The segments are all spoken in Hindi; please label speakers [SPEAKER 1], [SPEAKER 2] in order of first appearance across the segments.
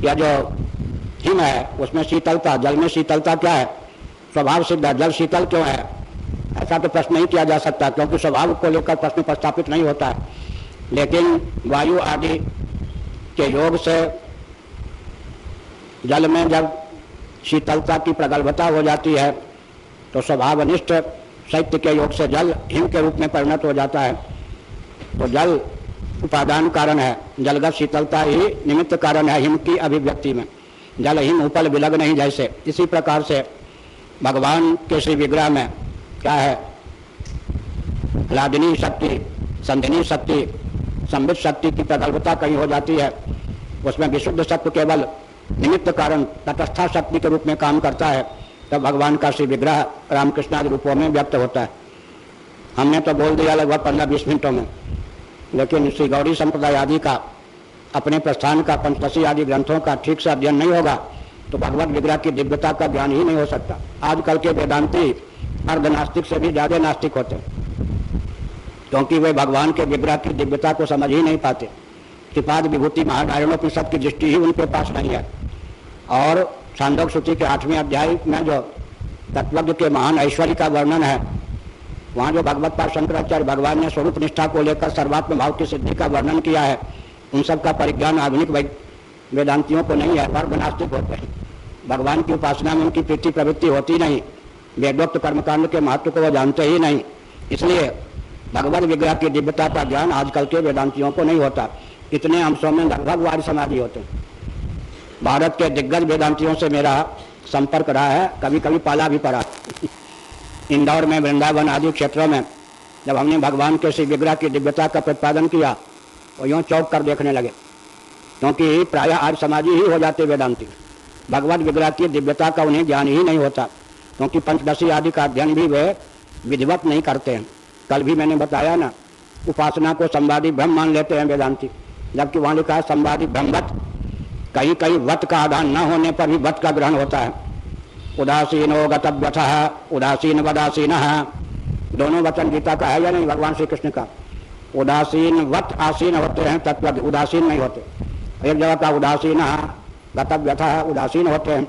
[SPEAKER 1] या जो हिम है उसमें शीतलता, जल में शीतलता क्या है? स्वभाव सिद्ध है। जल शीतल क्यों है? ऐसा तो प्रश्न नहीं किया जा सकता, क्योंकि स्वभाव को लेकर प्रश्न प्रस्तापित नहीं होता है। लेकिन वायु आदि के योग से जल में जब शीतलता की प्रगल्भता हो जाती है तो स्वभावनिष्ठ शैत्य के योग से जल हिम के रूप में परिणत हो जाता है। तो जल उपादान कारण है, जलगत शीतलता ही निमित्त कारण है हिम की अभिव्यक्ति में। जल हिम उपल विलग नहीं जैसे, इसी प्रकार से भगवान के श्री विग्रह में क्या है? लादिनी शक्ति, संधिनी शक्ति, संबित शक्ति की प्रगल्भता कहीं हो जाती है, उसमें विशुद्ध सत्व केवल निमित्त कारण तटस्था शक्ति के रूप में काम करता है, तब भगवान का श्री विग्रह रामकृष्णादि रूपों में व्यक्त होता है। हमने तो बोल दिया लगभग 15-20 मिनटों में, लेकिन श्री गौड़ी संप्रदाय आदि का, अपने प्रस्थान का, पंचदशी आदि ग्रंथों का ठीक से अध्ययन नहीं होगा तो भगवत विग्रह की दिव्यता का ज्ञान ही नहीं हो सकता। आजकल के वेदांती अर्धनास्तिक से भी ज्यादा नास्तिक होते हैं, क्योंकि वे भगवान के विग्रह की दिव्यता को समझ ही नहीं पाते। त्रिपाद विभूति महानारायणोपनिषद की दृष्टि ही उनके पास नहीं है। और छांदोग्य श्रुति के 8वें अध्याय में जो तत्वज्ञ के महान ऐश्वर्य का वर्णन है, वहाँ जो भगवत पाद शंकराचार्य भगवान ने स्वरूप निष्ठा को लेकर सर्वात्म भाव की सिद्धि का वर्णन किया है, उन सब का परिज्ञान आधुनिक वेदांतियों को नहीं है, वर्ग नास्तिक होते हैं। भगवान की उपासना में उनकी प्रीति प्रवृत्ति होती नहीं, वेदोक्त कर्मकांड के महत्व को वो जानते ही नहीं, इसलिए भगवत विग्रह की दिव्यता का ज्ञान आजकल के वेदांतियों को नहीं होता। इतने अंशों में लगभग वार्य समाधि होते हैं। भारत के दिग्गज वेदांतियों से मेरा संपर्क रहा है, कभी कभी पाला भी पड़ा। इंदौर में, वृंदावन आदि क्षेत्रों में जब हमने भगवान के श्री विग्रह की दिव्यता का प्रतिपादन किया तो यूँ चौंक कर देखने लगे, क्योंकि प्रायः आज समाधि ही हो जाते वेदांती। भगवत विग्रह की दिव्यता का उन्हें ज्ञान ही नहीं होता, क्योंकि पंचदशी आदि का अध्ययन भी वे विधिवत नहीं करते हैं। कल भी मैंने बताया ना, उपासना को संवादी ब्रह्म मान लेते हैं वेदांती, जबकि वहाँ लिखा है संवादी ब्रह्मवत। कहीं कहीं वत का आधान न होने पर भी वत का ग्रहण होता है। उदासीनो गतव्यथः, उदासीन वदासीन, दोनों वचन गीता का है या नहीं? भगवान श्री कृष्ण का। उदासीन वत आसीन होते हैं तत्व, उदासीन नहीं होते। एक जगह का उदासीन गतव्यथः, उदासीन होते हैं।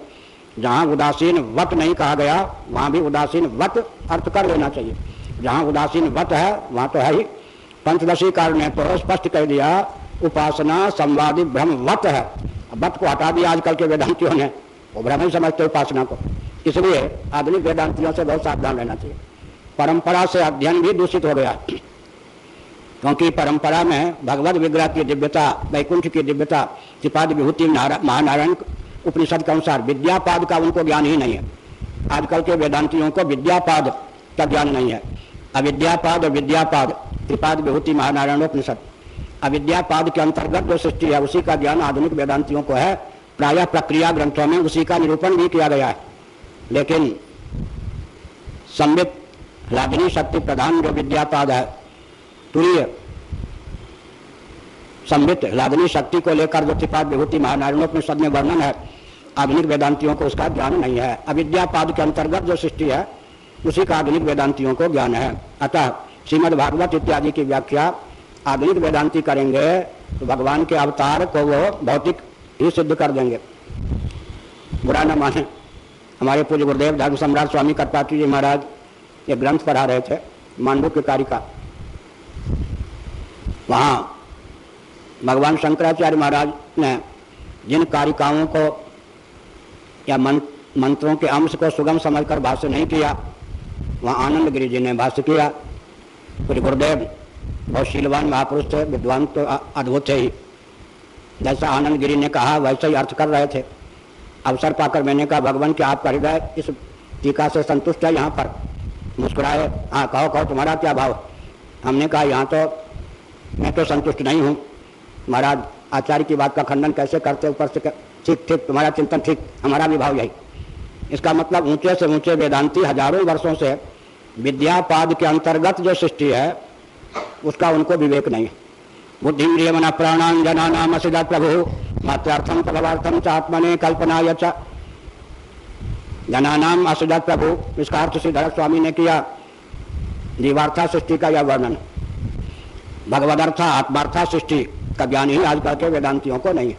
[SPEAKER 1] जहाँ उदासीन वत नहीं कहा गया वहाँ भी उदासीन वत अर्थ कर लेना चाहिए। जहाँ उदासीन वत है वहाँ तो है ही। पंचदशी कार ने तो स्पष्ट कह दिया उपासना संवादी ब्रह्मवत है। वत को हटा दिया आजकल के वेदांतियों ने, वो ब्रह्म ही समझते उपासना को। इसलिए आधुनिक वेदांतियों से बहुत सावधान रहना चाहिए। परंपरा से अध्ययन भी दूषित हो गया, क्योंकि परंपरा में भगवत विग्रह की दिव्यता, वैकुंठ की दिव्यता, त्रिपाद विभूति महानारायण उपनिषद के अनुसार विद्यापाद का उनको ज्ञान ही नहीं है। आजकल के वेदांतियों को विद्यापाद का ज्ञान नहीं है। अविद्यापाद और विद्यापाद, त्रिपाद विभूति महानारायणोपनिषद, अविद्यापाद के अंतर्गत जो सृष्टि है उसी का ज्ञान आधुनिक वेदांतियों को है। प्रायः प्रक्रिया ग्रंथों में उसी का निरूपण भी किया गया है। लेकिन संबित लादिनी शक्ति प्रधान जो विद्यापाद है, तुरीय संबित लादिनी शक्ति को लेकर जो त्रिपाद विभूति महानारायणोपनिषद में वर्णन है, आधुनिक वेदांतियों को उसका ज्ञान नहीं है। अविद्यापाद के अंतर्गत जो सृष्टि है उसी का आधुनिक वेदांतियों को ज्ञान है। अतः श्रीमद् भागवत इत्यादि की व्याख्या आधुनिक वेदांती करेंगे तो भगवान के अवतार को वो भौतिक ही सिद्ध कर देंगे। बुरा न माने, हमारे पूज्य गुरुदेव धर्म सम्राट स्वामी कर्पात्री जी महाराज ये ग्रंथ पढ़ा रहे थे, मांडुक्य कारिका। वहाँ भगवान शंकराचार्य महाराज ने जिन कारिकाओं को या मंत्रों के अंश को सुगम समझकर भाष्य नहीं किया, वहाँ आनंद गिरी जी ने भाष्य किया। पूज्य गुरुदेव बहुत शीलवान महापुरुष थे, विद्वान तो अद्भुत थे ही। जैसा आनंद गिरी ने कहा वैसे ही अर्थ कर रहे थे। अवसर पाकर मैंने कहा भगवान क्या आपका हृदय इस टीका से संतुष्ट है? यहाँ पर मुस्कुराए, हाँ कहो कहो तुम्हारा क्या भाव? हमने कहा यहाँ तो मैं तो संतुष्ट नहीं हूँ महाराज, आचार्य की बात का खंडन कैसे करते ऊपर से? ठीक ठीक, तुम्हारा चिंतन ठीक, हमारा भी भाव यही। इसका मतलब ऊंचे से ऊंचे वेदांती हजारों वर्षों से विद्यापाद के अंतर्गत जो सृष्टि है उसका उनको विवेक नहीं है। बुद्धिन्द्रिय मन प्राणान जनानाम असिदा प्रभु मात्रार्थम प्रभावार्थम च आत्मने कल्पनाय च। जनानाम असिदा प्रभु, इसका अर्थ श्रीधर स्वामी ने किया जीवार्था सृष्टि का यह वर्णन। भगवदर्था आत्मार्था सृष्टि का ज्ञान ही आजकल के वेदांतियों को नहीं है।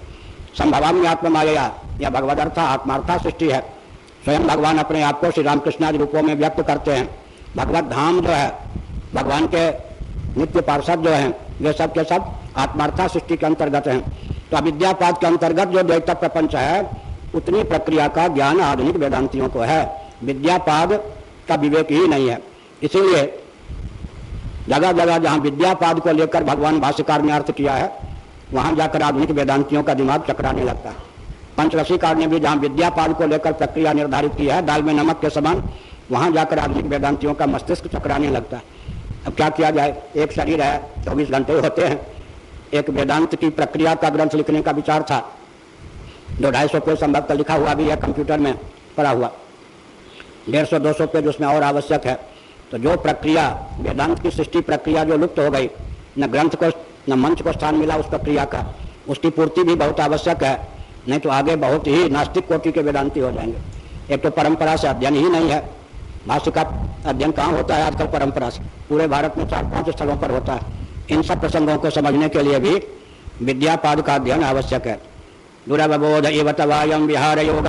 [SPEAKER 1] संभवामी आत्ममाया, यह भगवदर्था आत्मार्था सृष्टि है। स्वयं भगवान अपने आप को श्री रामकृष्ण आदि रूपों में व्यक्त करते हैं। भगवत धाम जो है, भगवान के नित्य पार्षद जो हैं, वे सब के सब आत्मार्था सृष्टि के अंतर्गत हैं। तो अविद्यापाद के अंतर्गत जो द्वैत प्रपंच है, उतनी प्रक्रिया का ज्ञान आधुनिक वेदांतियों को है। विद्यापाद का विवेक ही नहीं है। इसीलिए जगह जगह जहाँ विद्यापाद को लेकर भगवान भाष्यकार ने अर्थ किया है, वहाँ जाकर आधुनिक वेदांतियों का दिमाग चकराने लगता है। पंचरसीकार ने भी जहाँ विद्यापाद को लेकर प्रक्रिया निर्धारित की है, दाल में नमक के समान, वहाँ जाकर आधुनिक वेदांतियों का मस्तिष्क चकराने लगता है। अब क्या किया जाए, एक शरीर है, 24 घंटे होते हैं। एक वेदांत की प्रक्रिया का ग्रंथ लिखने का विचार था, जो 250 पेज संभवतः लिखा हुआ भी है, कंप्यूटर में पड़ा हुआ, 150-200 पेज उसमें और आवश्यक है। तो जो प्रक्रिया, वेदांत की सृष्टि प्रक्रिया जो लुप्त हो गई, न ग्रंथ को न मंच को स्थान मिला उस प्रक्रिया का, उसकी पूर्ति भी बहुत आवश्यक है। नहीं तो आगे बहुत ही नास्तिक कोटि के वेदांती हो जाएंगे। एक तो परंपरा से अध्ययन ही नहीं है। भाष्य का अध्ययन कहाँ होता है आजकल? परंपरा से। पूरे भारत में 4-5 स्थलों पर होता है। इन सब प्रसंगों को समझने के लिए भी विद्यापाद का अध्ययन आवश्यक है। दुरवबोध एव तवायं विहार योग